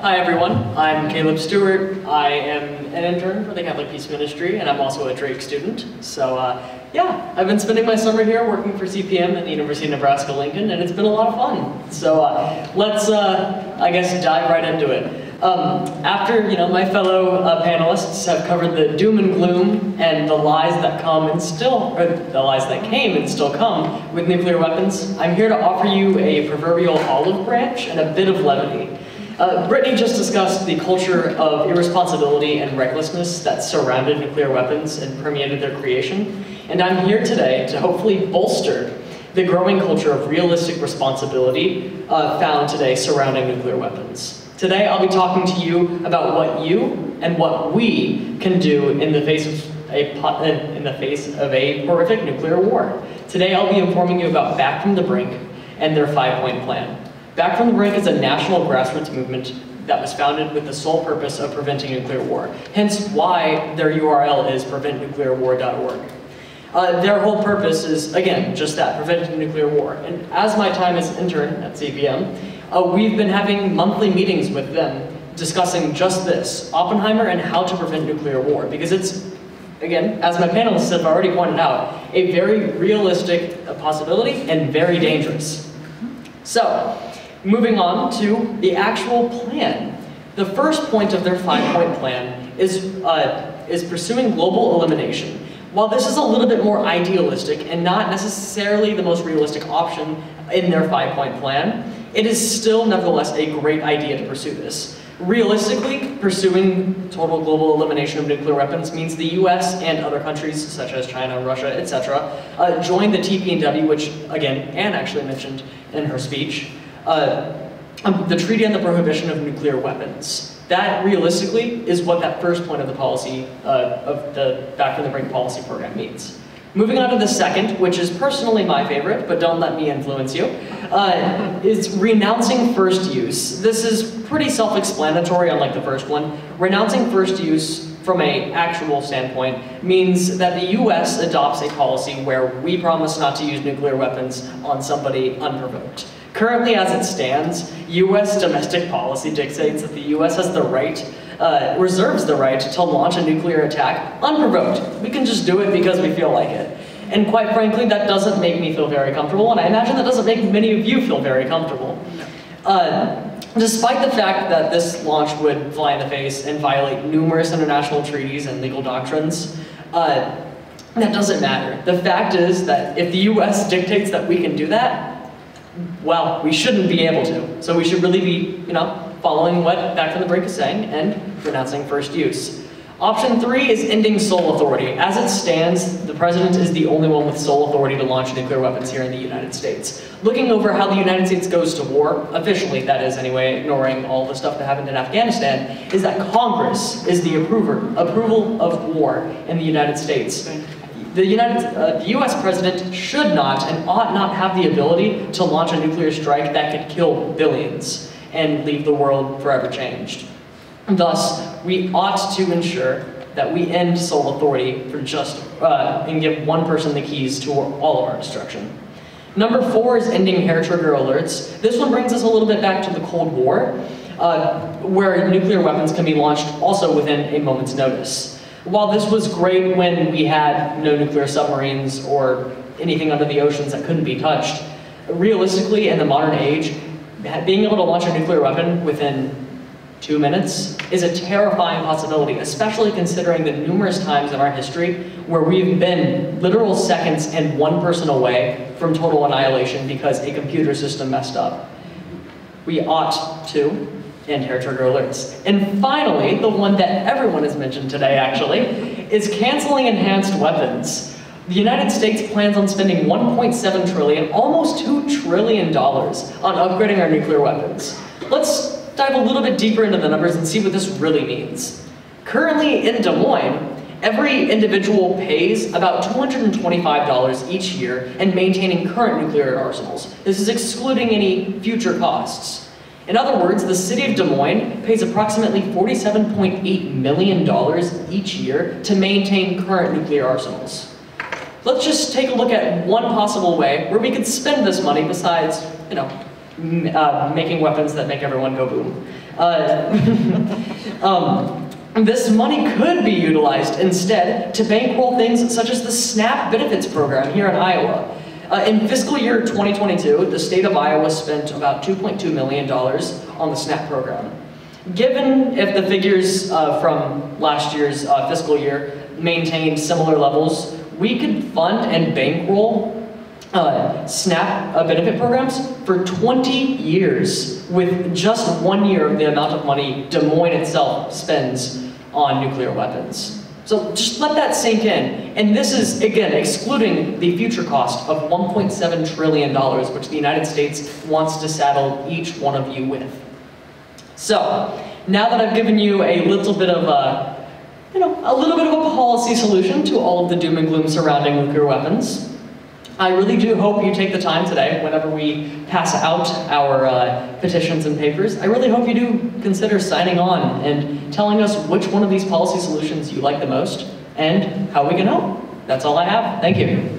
Hi everyone, I'm Caleb Stewart. I am an intern for the Catholic Peace Ministry, and I'm also a Drake student. So yeah, I've been spending my summer here working for CPM at the University of Nebraska-Lincoln, and it's been a lot of fun. So let's, I guess, dive right into it. After my fellow panelists have covered the doom and gloom and the lies that come and still, or the lies that came and still come with nuclear weapons, I'm here to offer you a proverbial olive branch and a bit of levity. Brittany just discussed the culture of irresponsibility and recklessness that surrounded nuclear weapons and permeated their creation, and I'm here today to hopefully bolster the growing culture of realistic responsibility found today surrounding nuclear weapons. Today I'll be talking to you about what you and what we can do in the face of a horrific nuclear war. Today I'll be informing you about Back from the Brink and their 5-point plan. Back from the Brink is a national grassroots movement that was founded with the sole purpose of preventing nuclear war, hence why their URL is preventnuclearwar.org. Their whole purpose is, again, just that, preventing nuclear war. And as my time as intern at CPM, we've been having monthly meetings with them discussing just this, Oppenheimer and how to prevent nuclear war, because it's, again, as my panelists have already pointed out, a very realistic possibility and very dangerous. So, moving on to the actual plan. The first point of their 5-point plan is pursuing global elimination. While this is a little bit more idealistic and not necessarily the most realistic option in their 5-point plan, it is still nevertheless a great idea to pursue this. Realistically, pursuing total global elimination of nuclear weapons means the US and other countries such as China, Russia, etc. Join the TPNW, which again, Anne actually mentioned in her speech, the Treaty on the Prohibition of Nuclear Weapons. That, realistically, is what that first point of the policy, of the Back from the Brink policy program means. Moving on to the second, which is personally my favorite, but don't let me influence you, is renouncing first use. This is pretty self-explanatory, unlike the first one. Renouncing first use from an actual standpoint means that the US adopts a policy where we promise not to use nuclear weapons on somebody unprovoked. Currently, as it stands, US domestic policy dictates that the US has the right, reserves the right to launch a nuclear attack unprovoked. We can just do it because we feel like it. And quite frankly, that doesn't make me feel very comfortable, and I imagine that doesn't make many of you feel very comfortable. Despite the fact that this launch would fly in the face and violate numerous international treaties and legal doctrines, that doesn't matter. The fact is that if the US dictates that we can do that, well, we shouldn't be able to. So we should really be, following what Back from the Brink is saying and renouncing first use. Option 3 is ending sole authority. As it stands, the president is the only one with sole authority to launch nuclear weapons here in the United States. Looking over how the United States goes to war, officially that is anyway, ignoring all the stuff that happened in Afghanistan, is that Congress is the approval of war in the United States. The US president should not and ought not have the ability to launch a nuclear strike that could kill billions and leave the world forever changed. Thus, we ought to ensure that we end sole authority for and give one person the keys to all of our destruction. Number 4 is ending hair trigger alerts. This one brings us a little bit back to the Cold War, where nuclear weapons can be launched also within a moment's notice. While this was great when we had no nuclear submarines or anything under the oceans that couldn't be touched, realistically, in the modern age, being able to launch a nuclear weapon within 2 minutes is a terrifying possibility, especially considering the numerous times in our history where we've been literal seconds and one person away from total annihilation because a computer system messed up. We ought to end hair trigger alerts. And finally, the one that everyone has mentioned today, actually, is canceling enhanced weapons. The United States plans on spending $1.7 trillion, almost $2 trillion, on upgrading our nuclear weapons. Let's dive a little bit deeper into the numbers and see what this really means. Currently in Des Moines, every individual pays about $225 each year in maintaining current nuclear arsenals. This is excluding any future costs. In other words, the city of Des Moines pays approximately $47.8 million each year to maintain current nuclear arsenals. Let's just take a look at one possible way where we could spend this money besides, making weapons that make everyone go boom. This money could be utilized instead to bankroll things such as the SNAP benefits program here in Iowa. In fiscal year 2022, the state of Iowa spent about $2.2 million on the SNAP program. Given if the figures from last year's fiscal year maintained similar levels, we could fund and bankroll SNAP benefit programs for 20 years with just 1 year of the amount of money Des Moines itself spends on nuclear weapons. So just let that sink in. And this is, again, excluding the future cost of $1.7 trillion, which the United States wants to saddle each one of you with. So, now that I've given you a little bit of a policy solution to all of the doom and gloom surrounding nuclear weapons, I really do hope you take the time today, whenever we pass out our petitions and papers, I really hope you do consider signing on and telling us which one of these policy solutions you like the most and how we can help. That's all I have. Thank you.